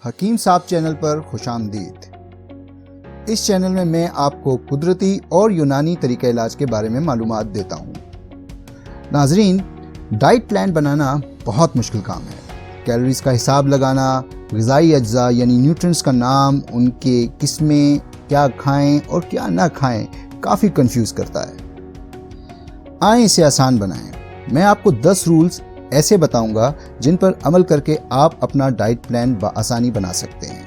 حکیم صاحب چینل پر خوش آمدید۔ اس چینل میں میں آپ کو قدرتی اور یونانی طریقہ علاج کے بارے میں معلومات دیتا ہوں۔ ناظرین، ڈائٹ پلان بنانا بہت مشکل کام ہے۔ کیلوریز کا حساب لگانا، غذائی اجزاء یعنی نیوٹرینٹس کا نام، ان کے قسمیں، کیا کھائیں اور کیا نہ کھائیں، کافی کنفیوز کرتا ہے۔ آئیں اسے آسان بنائیں۔ میں آپ کو 10 رولز ایسے بتاؤں گا جن پر عمل کر کے آپ اپنا ڈائٹ پلان بآسانی بنا سکتے ہیں۔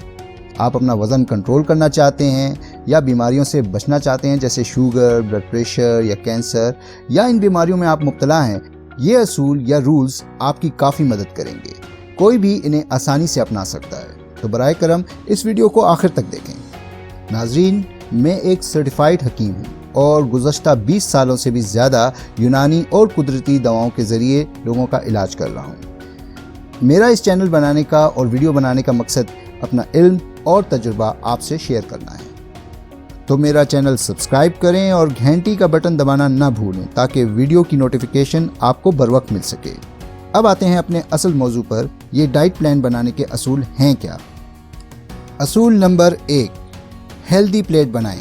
آپ اپنا وزن کنٹرول کرنا چاہتے ہیں یا بیماریوں سے بچنا چاہتے ہیں جیسے شوگر، بلڈ پریشر یا کینسر، یا ان بیماریوں میں آپ مبتلا ہیں، یہ اصول یا رولز آپ کی کافی مدد کریں گے۔ کوئی بھی انہیں آسانی سے اپنا سکتا ہے، تو برائے کرم اس ویڈیو کو آخر تک دیکھیں۔ ناظرین، میں ایک سرٹیفائیڈ حکیم ہوں اور گزشتہ 20 سالوں سے بھی زیادہ یونانی اور قدرتی دواؤں کے ذریعے لوگوں کا علاج کر رہا ہوں۔ میرا اس چینل بنانے کا اور ویڈیو بنانے کا مقصد اپنا علم اور تجربہ آپ سے شیئر کرنا ہے۔ تو میرا چینل سبسکرائب کریں اور گھنٹی کا بٹن دبانا نہ بھولیں تاکہ ویڈیو کی نوٹیفیکیشن آپ کو بروقت مل سکے۔ اب آتے ہیں اپنے اصل موضوع پر، یہ ڈائٹ پلان بنانے کے اصول ہیں کیا؟ اصول نمبر 1، ہیلدی پلیٹ بنائیں۔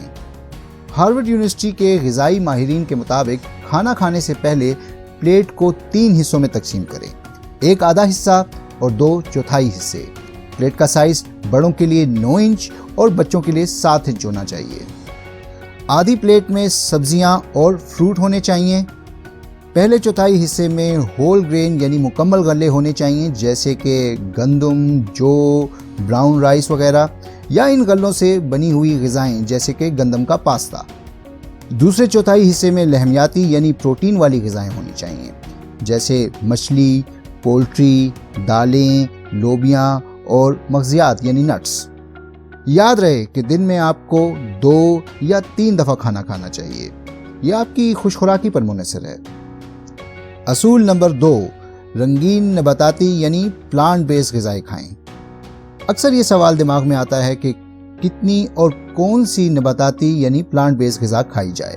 ہارورڈ یونیورسٹی کے غذائی ماہرین کے مطابق کھانا کھانے سے پہلے پلیٹ کو 3 حصوں میں تقسیم کریں، ایک آدھا حصہ اور 2 چوتھائی حصے۔ پلیٹ کا سائز بڑوں کے لیے 9 انچ اور بچوں کے لیے 7 انچ ہونا چاہیے۔ آدھی پلیٹ میں سبزیاں اور فروٹ ہونے چاہیے۔ پہلے چوتھائی حصے میں ہول گرین یعنی مکمل غلے ہونے چاہیے جیسے کہ گندم، جو، براؤن رائس وغیرہ، یا ان غلوں سے بنی ہوئی غذائیں جیسے کہ گندم کا پاستا۔ دوسرے چوتھائی حصے میں لحمیاتی یعنی پروٹین والی غذائیں ہونی چاہیے جیسے مچھلی، پولٹری، دالیں، لوبیاں اور مغزیات یعنی نٹس۔ یاد رہے کہ دن میں آپ کو 2 یا 3 دفعہ کھانا کھانا چاہیے۔ یہ آپ کی خوش خوراکی پر منحصر ہے۔ اصول نمبر 2، رنگین نباتاتی یعنی پلانٹ بیس غذائیں کھائیں۔ اکثر یہ سوال دماغ میں آتا ہے کہ کتنی اور کون سی نباتاتی یعنی پلانٹ بیس غذا کھائی جائے۔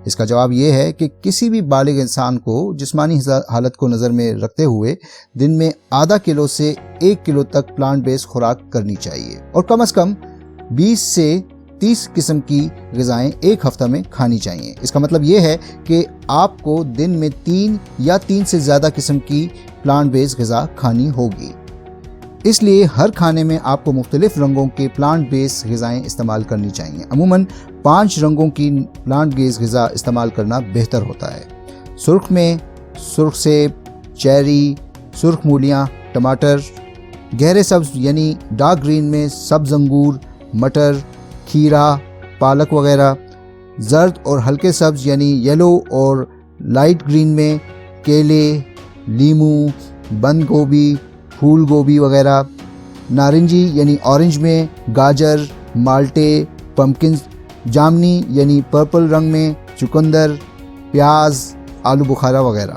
اس کا جواب یہ ہے کہ کسی بھی بالغ انسان کو جسمانی حالت کو نظر میں رکھتے ہوئے دن میں آدھا کلو سے 1 کلو تک پلانٹ بیس خوراک کرنی چاہیے اور کم از کم 20 سے 30 قسم کی غذائیں ایک ہفتہ میں کھانی چاہیے۔ اس کا مطلب یہ ہے کہ آپ کو دن میں 3 یا 3 سے زیادہ قسم کی پلانٹ بیس غذا کھانی ہوگی۔ اس لیے ہر کھانے میں آپ کو مختلف رنگوں کے پلانٹ بیس غذائیں استعمال کرنی چاہیے۔ عموماً 5 رنگوں کی پلانٹ بیس غذا استعمال کرنا بہتر ہوتا ہے۔ سرخ میں سرخ سیب، چیری، سرخ مولیاں، ٹماٹر۔ گہرے سبز یعنی ڈارک گرین میں سبز انگور، مٹر، کھیرا، پالک وغیرہ۔ زرد اور ہلکے سبز یعنی یلو اور لائٹ گرین میں کیلے، لیمو، بند گوبھی، پھول گوبھی وغیرہ۔ نارنجی یعنی اورنج میں گاجر، مالٹے، پمپکنز۔ جامنی یعنی پرپل رنگ میں چقندر، پیاز، آلو بخارا وغیرہ۔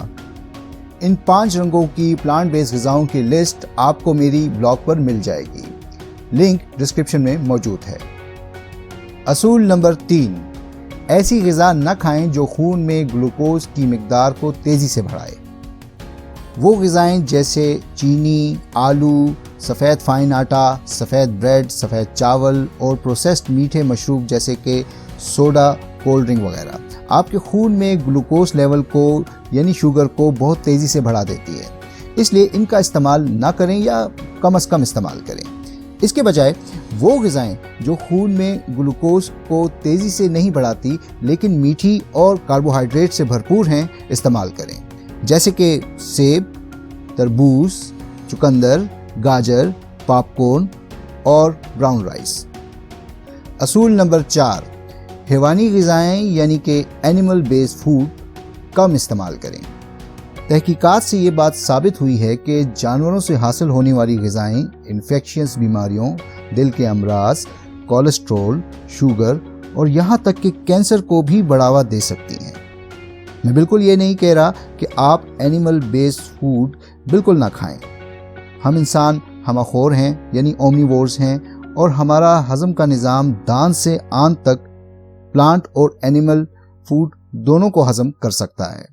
ان 5 رنگوں کی پلانٹ بیس غذاؤں کی لسٹ آپ کو میری بلاگ پر مل جائے گی، لنک ڈسکرپشن میں موجود ہے۔ اصول نمبر 3، ایسی غذا نہ کھائیں جو خون میں گلوکوز کی مقدار کو تیزی سے بڑھائے۔ وہ غذائیں جیسے چینی، آلو، سفید فائن آٹا، سفید بریڈ، سفید چاول اور پروسیسڈ میٹھے مشروب جیسے کہ سوڈا، کولڈ ڈرنک وغیرہ آپ کے خون میں گلوکوز لیول کو یعنی شوگر کو بہت تیزی سے بڑھا دیتی ہے۔ اس لیے ان کا استعمال نہ کریں یا کم از کم استعمال کریں۔ اس کے بجائے وہ غذائیں جو خون میں گلوکوز کو تیزی سے نہیں بڑھاتی لیکن میٹھی اور کاربوہائیڈریٹ سے بھرپور ہیں استعمال کریں، جیسے کہ سیب، تربوز، چقندر، گاجر، پاپ کورن اور براؤن رائس۔ اصول نمبر 4، حیوانی غذائیں یعنی کہ اینیمل بیس فوڈ کم استعمال کریں۔ تحقیقات سے یہ بات ثابت ہوئی ہے کہ جانوروں سے حاصل ہونے والی غذائیں انفیکشس بیماریوں، دل کے امراض، کولیسٹرول، شوگر اور یہاں تک کہ کینسر کو بھی بڑھاوا دے سکتی ہیں۔ میں بالکل یہ نہیں کہہ رہا کہ آپ اینیمل بیس فوڈ بالکل نہ کھائیں۔ ہم انسان ہمہ خور ہیں یعنی اومنیوورز ہیں اور ہمارا ہضم کا نظام دانت سے آنت تک پلانٹ اور اینیمل فوڈ دونوں کو ہضم کر سکتا ہے۔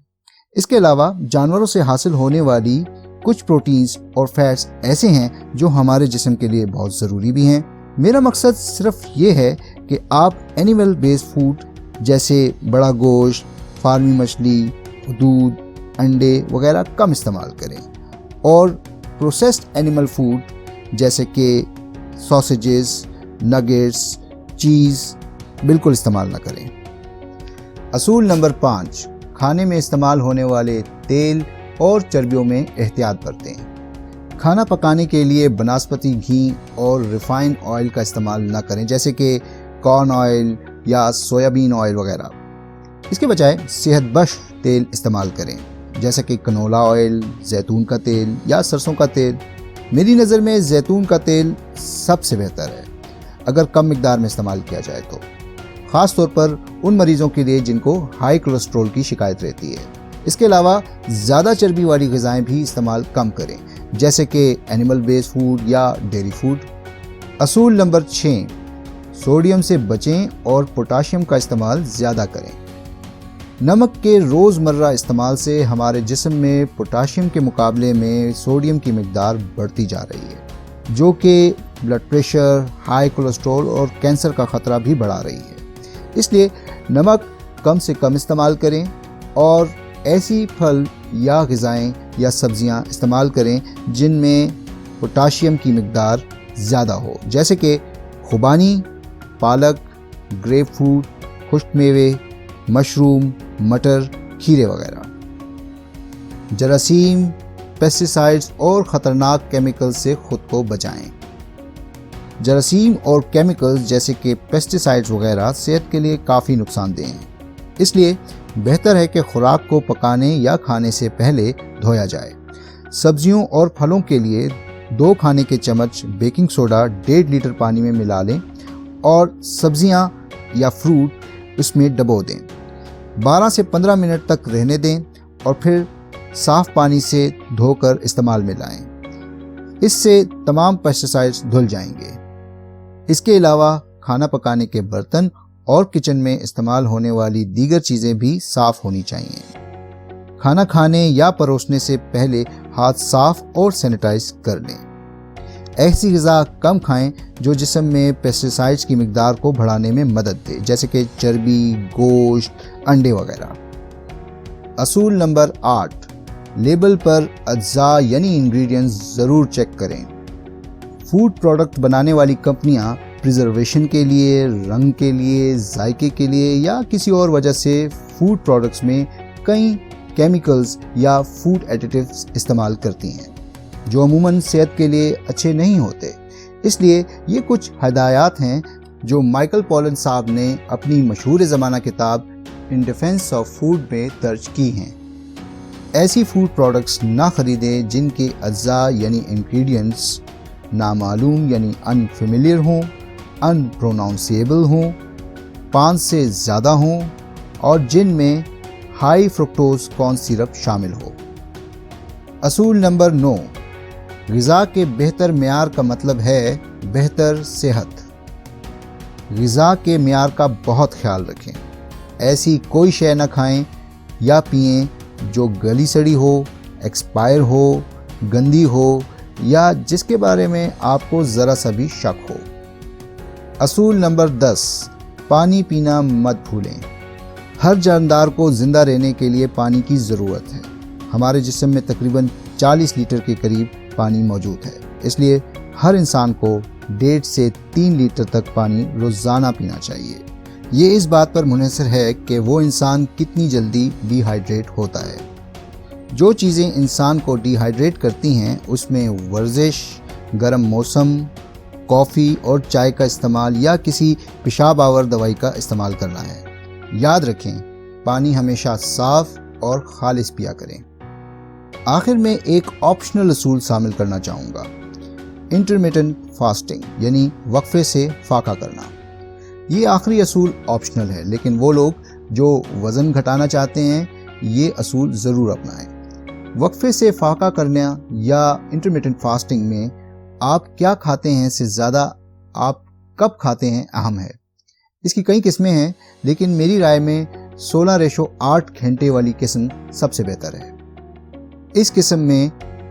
اس کے علاوہ جانوروں سے حاصل ہونے والی کچھ پروٹینز اور فیٹس ایسے ہیں جو ہمارے جسم کے لیے بہت ضروری بھی ہیں۔ میرا مقصد صرف یہ ہے کہ آپ اینیمل بیسڈ فوڈ جیسے بڑا گوشت، فارمی مچھلی، دودھ، انڈے وغیرہ کم استعمال کریں اور پروسیسڈ اینیمل فوڈ جیسے کہ ساسیجز، نگیٹس، چیز بالکل استعمال نہ کریں۔ اصول نمبر 5، کھانے میں استعمال ہونے والے تیل اور چربیوں میں احتیاط برتیں۔ کھانا پکانے کے لیے بناسپتی گھی اور ریفائنڈ آئل کا استعمال نہ کریں جیسے کہ کارن آئل یا سویابین آئل وغیرہ۔ اس کے بجائے صحت بخش تیل استعمال کریں جیسا کہ کنولا آئل، زیتون کا تیل یا سرسوں کا تیل۔ میری نظر میں زیتون کا تیل سب سے بہتر ہے اگر کم مقدار میں استعمال کیا جائے تو، خاص طور پر ان مریضوں کے لیے جن کو ہائی کولیسٹرول کی شکایت رہتی ہے۔ اس کے علاوہ زیادہ چربی والی غذائیں بھی استعمال کم کریں جیسے کہ اینیمل بیس فوڈ یا ڈیری فوڈ۔ اصول نمبر 6، سوڈیم سے بچیں اور پوٹاشیم کا استعمال زیادہ کریں۔ نمک کے روزمرہ استعمال سے ہمارے جسم میں پوٹاشیم کے مقابلے میں سوڈیم کی مقدار بڑھتی جا رہی ہے، جو کہ بلڈ پریشر، ہائی کولیسٹرول اور کینسر کا خطرہ بھی بڑھا رہی ہے۔ اس لیے نمک کم سے کم استعمال کریں اور ایسی پھل یا غذائیں یا سبزیاں استعمال کریں جن میں پوٹاشیم کی مقدار زیادہ ہو جیسے کہ خوبانی، پالک، گریپ فروٹ، خشک میوے، مشروم، مٹر، کھیرے وغیرہ۔ جراثیم، پیسٹی-سائڈز اور خطرناک کیمیکل سے خود کو بچائیں۔ جراثیم اور کیمیکلز جیسے کہ پیسٹی-سائڈز وغیرہ صحت کے لیے کافی نقصان دہ ہیں، اس لیے بہتر ہے کہ خوراک کو پکانے یا کھانے سے پہلے دھویا جائے۔ سبزیوں اور پھلوں کے لیے 2 کھانے کے چمچ بیکنگ سوڈا 1.5 لیٹر پانی میں ملا لیں اور سبزیاں یا فروٹ اس میں ڈبو دیں۔ 12 سے 15 منٹ تک رہنے دیں اور پھر صاف پانی سے دھو کر استعمال میں لائیں۔ اس سے تمام پیسٹی-سائڈز دھل جائیں گے۔ اس کے علاوہ کھانا پکانے کے برتن اور کچن میں استعمال ہونے والی دیگر چیزیں بھی صاف ہونی چاہیے۔ کھانا کھانے یا پروسنے سے پہلے ہاتھ صاف اور سینیٹائز کر لیں۔ ایسی غذا کم کھائیں جو جسم میں پیسٹی-سائڈز کی مقدار کو بڑھانے میں مدد دے جیسے کہ چربی، گوشت، انڈے وغیرہ۔ اصول نمبر 8، لیبل پر اجزاء یعنی انگریڈینٹس ضرور چیک کریں۔ فوڈ پروڈکٹ بنانے والی کمپنیاں پریزرویشن کے لیے، رنگ کے لیے، ذائقے کے لیے یا کسی اور وجہ سے فوڈ پروڈکٹس میں کئی کیمیکلز یا فوڈ ایڈیٹیوز استعمال کرتی ہیں جو عموماً صحت کے لیے اچھے نہیں ہوتے۔ اس لیے یہ کچھ ہدایات ہیں جو مائیکل پولن صاحب نے اپنی مشہور زمانہ کتاب ان ڈیفینس آف فوڈ میں درج کی ہیں۔ ایسی فوڈ پروڈکٹس نہ خریدیں جن کے اجزاء یعنی انگریڈینٹس نامعلوم یعنی انفیملیئر ہوں، انپروناؤنسیبل ہوں، 5 سے زیادہ ہوں اور جن میں ہائی فرکٹوز کارن سیرپ شامل ہو۔ اصول نمبر 9، غذا کے بہتر معیار کا مطلب ہے بہتر صحت۔ غذا کے معیار کا بہت خیال رکھیں۔ ایسی کوئی شے نہ کھائیں یا پئیں جو گلی سڑی ہو، ایکسپائر ہو، گندی ہو یا جس کے بارے میں آپ کو ذرا سا بھی شک ہو۔ اصول نمبر 10، پانی پینا مت بھولیں۔ ہر جاندار کو زندہ رہنے کے لیے پانی کی ضرورت ہے۔ ہمارے جسم میں تقریباً 40 لیٹر کے قریب پانی موجود ہے، اس لیے ہر انسان کو 1.5 سے 3 لیٹر تک پانی روزانہ پینا چاہیے۔ یہ اس بات پر منحصر ہے کہ وہ انسان کتنی جلدی ڈی ہائیڈریٹ ہوتا ہے۔ جو چیزیں انسان کو ڈی ہائیڈریٹ کرتی ہیں اس میں ورزش، گرم موسم، کافی اور چائے کا استعمال یا کسی پیشاب آور دوائی کا استعمال کرنا ہے۔ یاد رکھیں، پانی ہمیشہ صاف اور خالص پیا کریں۔ آخر میں ایک آپشنل اصول شامل کرنا چاہوں گا، انٹرمیٹنٹ فاسٹنگ یعنی وقفے سے فاقہ کرنا۔ یہ آخری اصول آپشنل ہے، لیکن وہ لوگ جو وزن گھٹانا چاہتے ہیں یہ اصول ضرور اپنائیں۔ وقفے سے فاقہ کرنا یا انٹرمیٹنٹ فاسٹنگ میں آپ کیا کھاتے ہیں سے زیادہ آپ کب کھاتے ہیں اہم ہے۔ اس کی کئی قسمیں ہیں، لیکن میری رائے میں 16:8 گھنٹے والی قسم سب سے بہتر ہے۔ اس قسم میں